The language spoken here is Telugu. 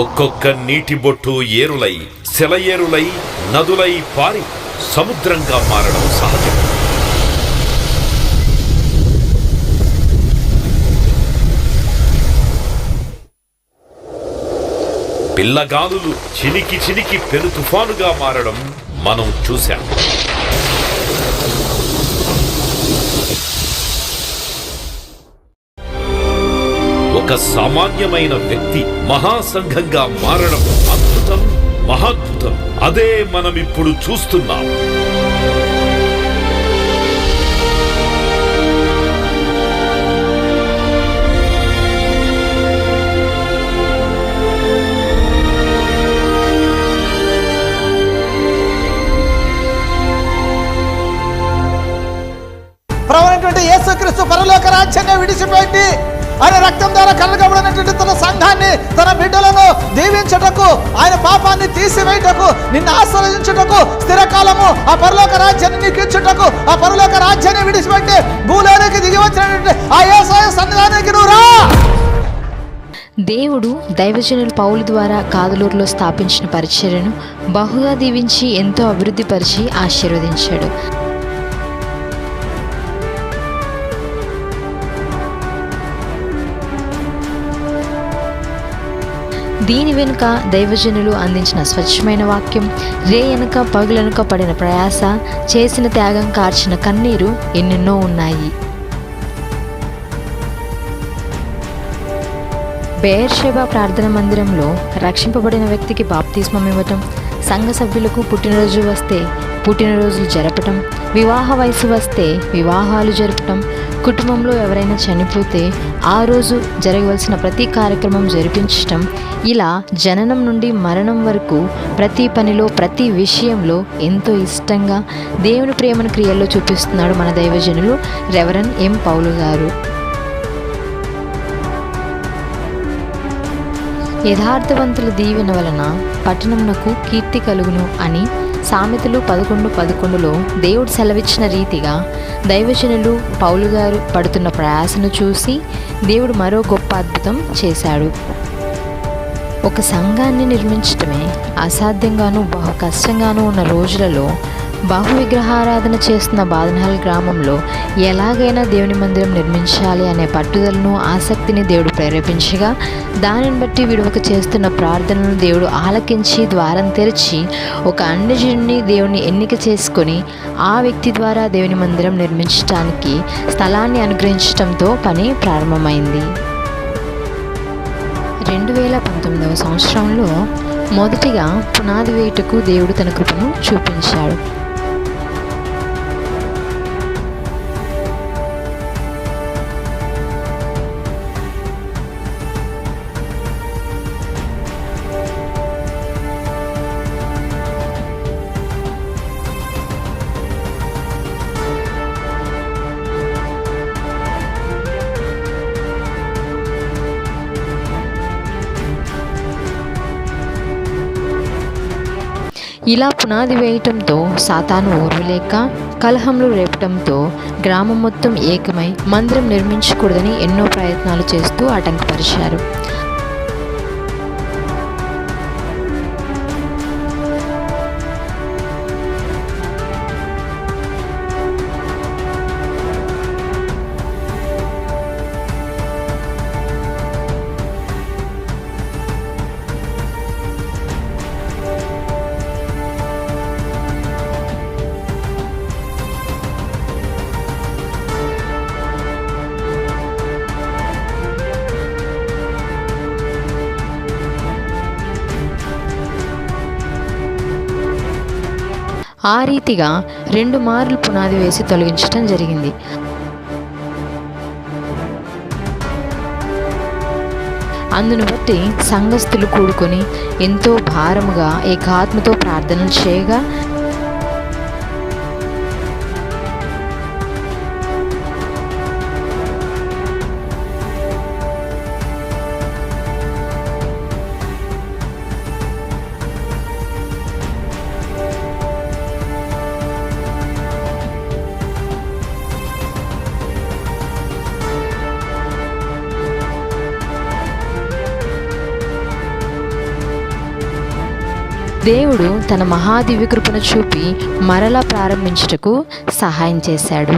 ఒక్కొక్క నీటి బొట్టు ఏరులై సెలయేరులై నదులై పారి సముద్రంగా మారడం సహజం. పిల్లగాలులు చినికి చినికి పెను తుఫానుగా మారడం మనం చూశాం. ఒక సామాన్యమైన వ్యక్తి మహాసంఘంగా మారడం అద్భుతం, మహాద్భుతం. అదే మనమిప్పుడు చూస్తున్నాం. ప్రభువైనటువంటి యేసుక్రీస్తు పరలోక రాజ్యాన్ని విడిచిపెట్టి ఆయన రక్తం ద్వారా కలగబడినటువంటి తన సంఘాన్ని, తన బిడ్డలను దీవించుటకు, ఆయన పాపాన్ని తీసివేయుటకు, నిన్ను ఆశ్రయించుటకు, స్థిరకాలము ఆ పరలోక రాజ్యాన్ని నీకు ఇచ్చుటకు, ఆ పరలోక రాజ్యాన్ని విడిచిపెట్టి భూలోనికి దిగి వచ్చినటువంటి ఆ యేసయ్య సన్నిధానానికి నువ్వు రా. దేవుడు దైవజనులు పౌలు ద్వారా కాదులూరులో స్థాపించిన పరిచర్యను బహుగా దీవించి ఎంతో అభివృద్ధిపరిచి ఆశీర్వదించాడు. దీని వెనుక దైవజనులు అందించిన స్వచ్ఛమైన వాక్యం, రేయనక పగులనక పడిన ప్రయాస, చేసిన త్యాగం, కార్చిన కన్నీరు ఎన్నెన్నో ఉన్నాయి. బెయేర్షెబా ప్రార్థన మందిరంలో రక్షింపబడిన వ్యక్తికి బాప్తిస్మం ఇవ్వటం, సంఘ సభ్యులకు పుట్టినరోజు వస్తే పుట్టినరోజులు జరపటం, వివాహ వయసు వస్తే వివాహాలు జరపటం, కుటుంబంలో ఎవరైనా చనిపోతే ఆ రోజు జరగవలసిన ప్రతి కార్యక్రమం జరిపించటం, ఇలా జననం నుండి మరణం వరకు ప్రతి పనిలో, ప్రతి విషయంలో ఎంతో ఇష్టంగా దేవుని ప్రేమను క్రియల్లో చూపిస్తున్నాడు మన దైవజనులు రెవరెండ్ ఎం పౌలు గారు. యథార్థవంతుల దీవెన వలన పట్టణమునకు కీర్తి కలుగును అని సామెతలు 11:11లో దేవుడు సెలవిచ్చిన రీతిగా దైవజనులు పౌలు గారు పడుతున్న ప్రయాసను చూసి దేవుడు మరో గొప్ప అద్భుతం చేశాడు. ఒక సంఘాన్ని నిర్మించటమే అసాధ్యంగానూ బహు కష్టంగానూ ఉన్న రోజులలో బహు విగ్రహారాధన చేస్తున్న బాదనహల్ గ్రామంలో ఎలాగైనా దేవుని మందిరం నిర్మించాలి అనే పట్టుదలను, ఆసక్తిని దేవుడు ప్రేరేపించగా, దానిని బట్టి విడువక చేస్తున్న ప్రార్థనను దేవుడు ఆలకించి ద్వారం తెరిచి ఒక అన్యజనుని దేవుని ఎన్నిక చేసుకొని ఆ వ్యక్తి ద్వారా దేవుని మందిరం నిర్మించడానికి స్థలాన్ని అనుగ్రహించడంతో పని ప్రారంభమైంది. 2019వ సంవత్సరంలో మొదటిగా పునాది వేయుటకు దేవుడు తన కృపను చూపించాడు. ఇలా పునాది వేయటంతో సాతాను ఓర్వలేక కలహంలు రేపటంతో గ్రామం మొత్తం ఏకమై మందిరం నిర్మించకూడదని ఎన్నో ప్రయత్నాలు చేస్తూ ఆటంకపరిచారు. ఆ రీతిగా 2 మార్లు పునాది వేసి తొలగించడం జరిగింది. అందును బట్టి సంఘస్థులు కూడుకొని ఎంతో భారముగా ఏకాత్మతో ప్రార్థనలు చేయగా దేవుడు తన మహాదివ్య కృపను చూపి మరలా ప్రారంభించుటకు సహాయం చేశాడు.